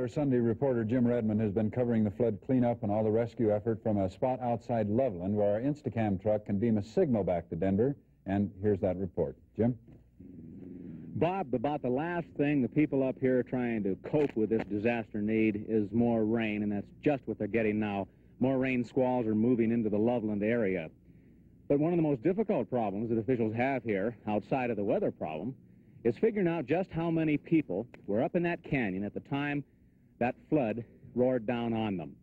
Sunday reporter Jim Redmond has been covering the flood cleanup and all the rescue effort from a spot outside Loveland where our Instacam truck can beam a signal back to Denver. And here's that report. Jim? Bob, about the last thing the people up here trying to cope with this disaster need is more rain, and that's just what they're getting now. More rain squalls are moving into the Loveland area. But one of the most difficult problems that officials have here, outside of the weather problem, is figuring out just how many people were up in that canyon at the time that flood roared down on them.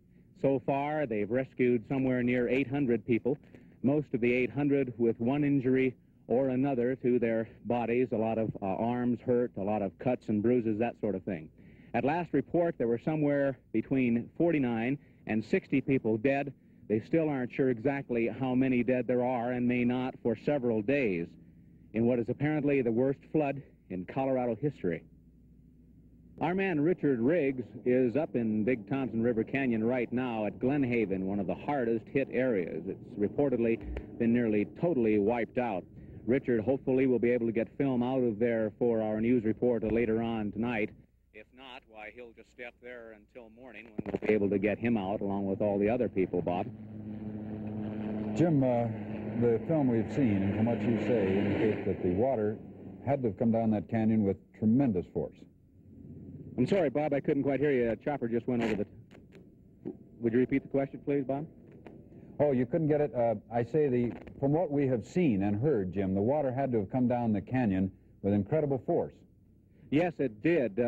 So far, they've rescued somewhere near 800 people, most of the 800 with one injury or another to their bodies, a lot of arms hurt, a lot of cuts and bruises, that sort of thing. At last report, there were somewhere between 49 and 60 people dead. They still aren't sure exactly how many dead there are and may not for several days in what is apparently the worst flood in Colorado history. Our man Richard Riggs is up in Big Thompson River Canyon right now at Glen Haven, one of the hardest hit areas. It's reportedly been nearly totally wiped out. Richard hopefully will be able to get film out of there for our news report later on tonight. If not, why, he'll just stay up there until morning when we'll be able to get him out along with all the other people, Bob. Jim, the film we've seen and from what you say indicates that the water had to have come down that canyon with tremendous force. I'm sorry, Bob, I couldn't quite hear you. A chopper just went over the... Would you repeat the question, please, Bob? Oh, you couldn't get it? I say from what we have seen and heard, Jim, the water had to have come down the canyon with incredible force. Yes, it did.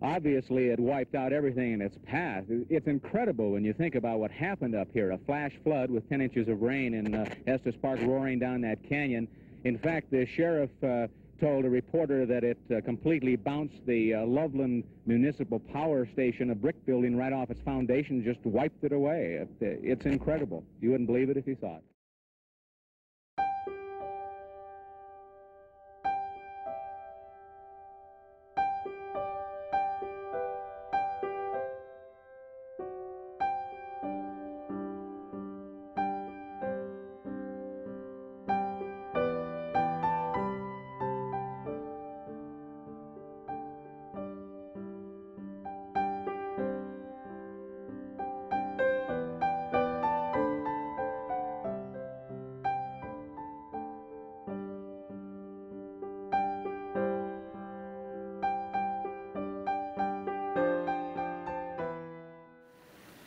Obviously, it wiped out everything in its path. It's incredible when you think about what happened up here. A flash flood with 10 inches of rain in Estes Park roaring down that canyon. In fact, the sheriff told a reporter that it completely bounced the Loveland Municipal Power Station, a brick building, right off its foundation, just wiped it away. It's incredible. You wouldn't believe it if you saw it.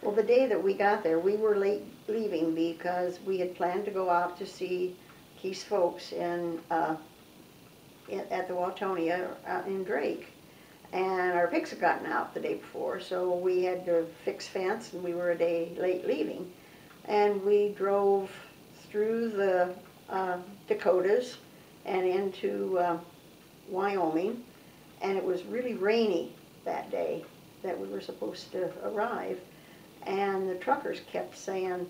Well, the day that we got there, we were late leaving because we had planned to go out to see Keith's folks at the Watonia in Drake. And our pigs had gotten out the day before, so we had to fix fence, and we were a day late leaving. And we drove through the Dakotas and into Wyoming, and it was really rainy that day that we were supposed to arrive. And the truckers kept saying,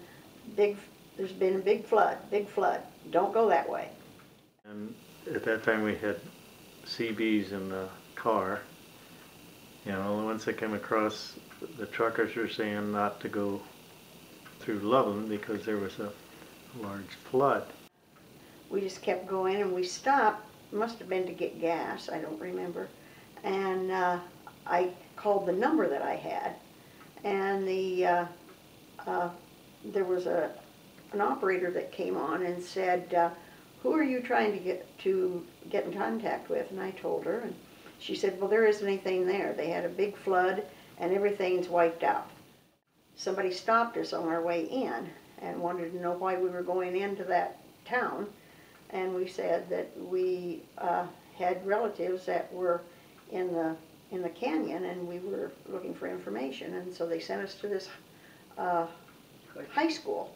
there's been a big flood, don't go that way. And at that time we had CBs in the car. You know, once they came across, the truckers were saying not to go through Loveland because there was a large flood. We just kept going, and we stopped, must have been to get gas, I don't remember. And I called the number that I had. And there was an operator that came on and said, who are you trying to get in contact with? And I told her, and she said, well, there isn't anything there. They had a big flood and everything's wiped out. Somebody stopped us on our way in and wanted to know why we were going into that town. And we said that we had relatives that were in the canyon, and we were looking for information, and so they sent us to this high school,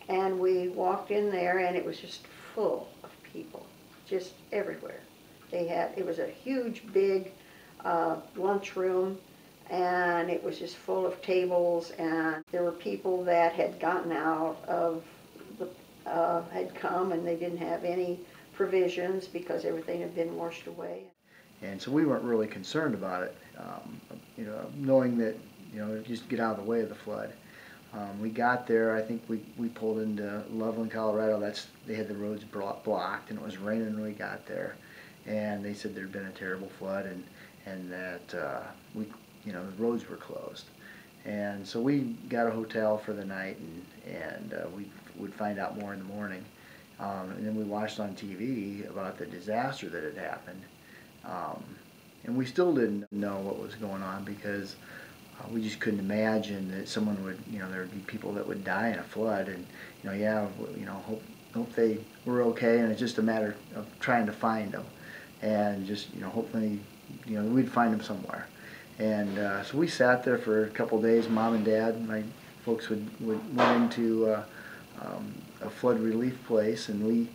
and we walked in there, and it was just full of people, just everywhere. It was a huge, big lunchroom, and it was just full of tables, and there were people that had gotten out of had come, and they didn't have any provisions because everything had been washed away. And so we weren't really concerned about it, you know, knowing that, you know, just get out of the way of the flood. We got there, I think we pulled into Loveland, Colorado. They had the roads blocked, and it was raining when we got there. And they said there'd been a terrible flood, and that you know, the roads were closed. And so we got a hotel for the night, and we would find out more in the morning. And then we watched on TV about the disaster that had happened. And we still didn't know what was going on because we just couldn't imagine that someone would, you know, there would be people that would die in a flood. And, you know, yeah, you know, hope they were okay, and it's just a matter of trying to find them. And just, you know, hopefully, you know, we'd find them somewhere. And so we sat there for a couple of days. Mom and Dad, my folks went into a flood relief place, and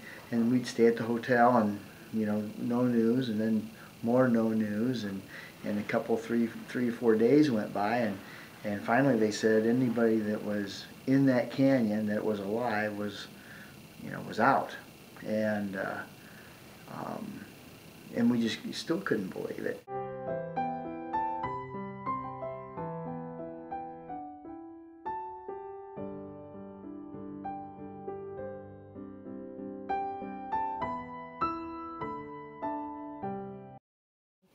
we'd stay at the hotel, and, you know, no news, and then more no news, and a couple, three or 4 days went by, and finally they said anybody that was in that canyon that was alive was, you know, was out. And we just still couldn't believe it.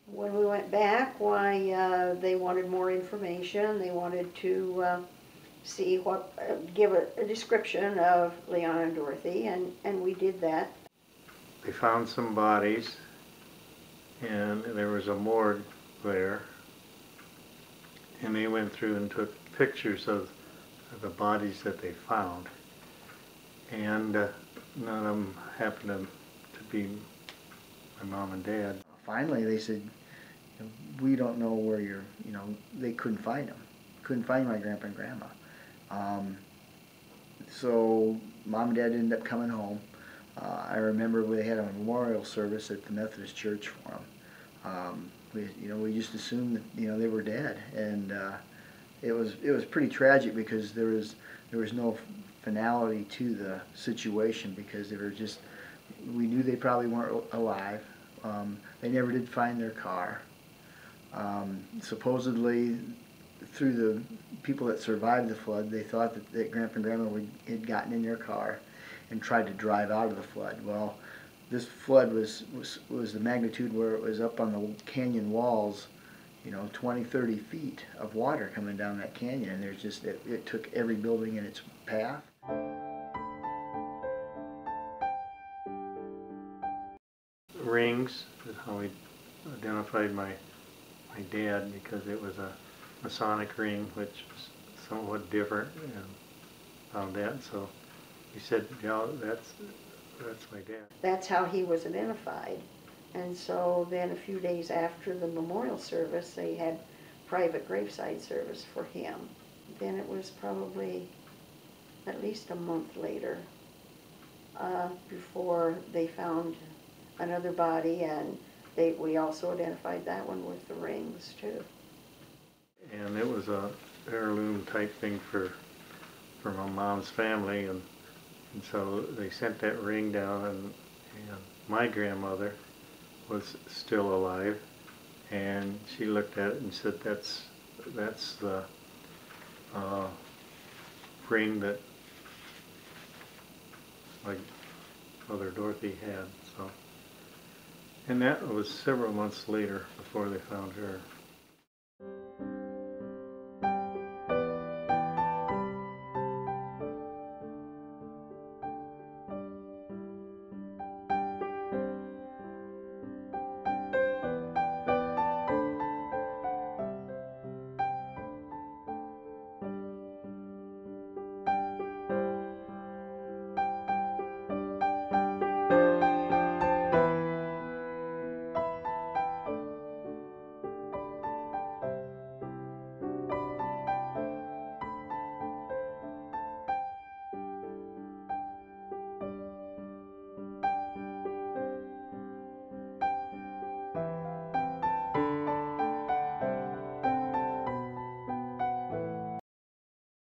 When we went back, why, they wanted more information. They wanted to see what, give a description of Leon and Dorothy, and we did that. They found some bodies, and there was a morgue there, and they went through and took pictures of the bodies that they found, and none of them happened to be my mom and dad. Finally they said, we don't know where you're, you know, they couldn't find them. Couldn't find my grandpa and grandma. So Mom and Dad ended up coming home. I remember they had a memorial service at the Methodist Church for them. We just assumed that, you know, they were dead, and it was pretty tragic because there was no finality to the situation because they were just, we knew they probably weren't alive. They never did find their car. Supposedly, through the people that survived the flood, they thought that Grandpa and Grandma had gotten in their car and tried to drive out of the flood. Well, this flood was the magnitude where it was up on the canyon walls, you know, 20, 30 feet of water coming down that canyon, and there's just, it took every building in its path. Rings is how we identified my dad, because it was a Masonic ring, which was somewhat different, and found that. So we said, yeah, that's my dad. That's how he was identified. And so then a few days after the memorial service, they had private graveside service for him. Then it was probably at least a month later before they found another body, and we also identified that one with the rings too. And it was a heirloom type thing for my mom's family, and so they sent that ring down, and my grandmother was still alive, and she looked at it and said, that's the ring that my mother Dorothy had. So, and that was several months later before they found her.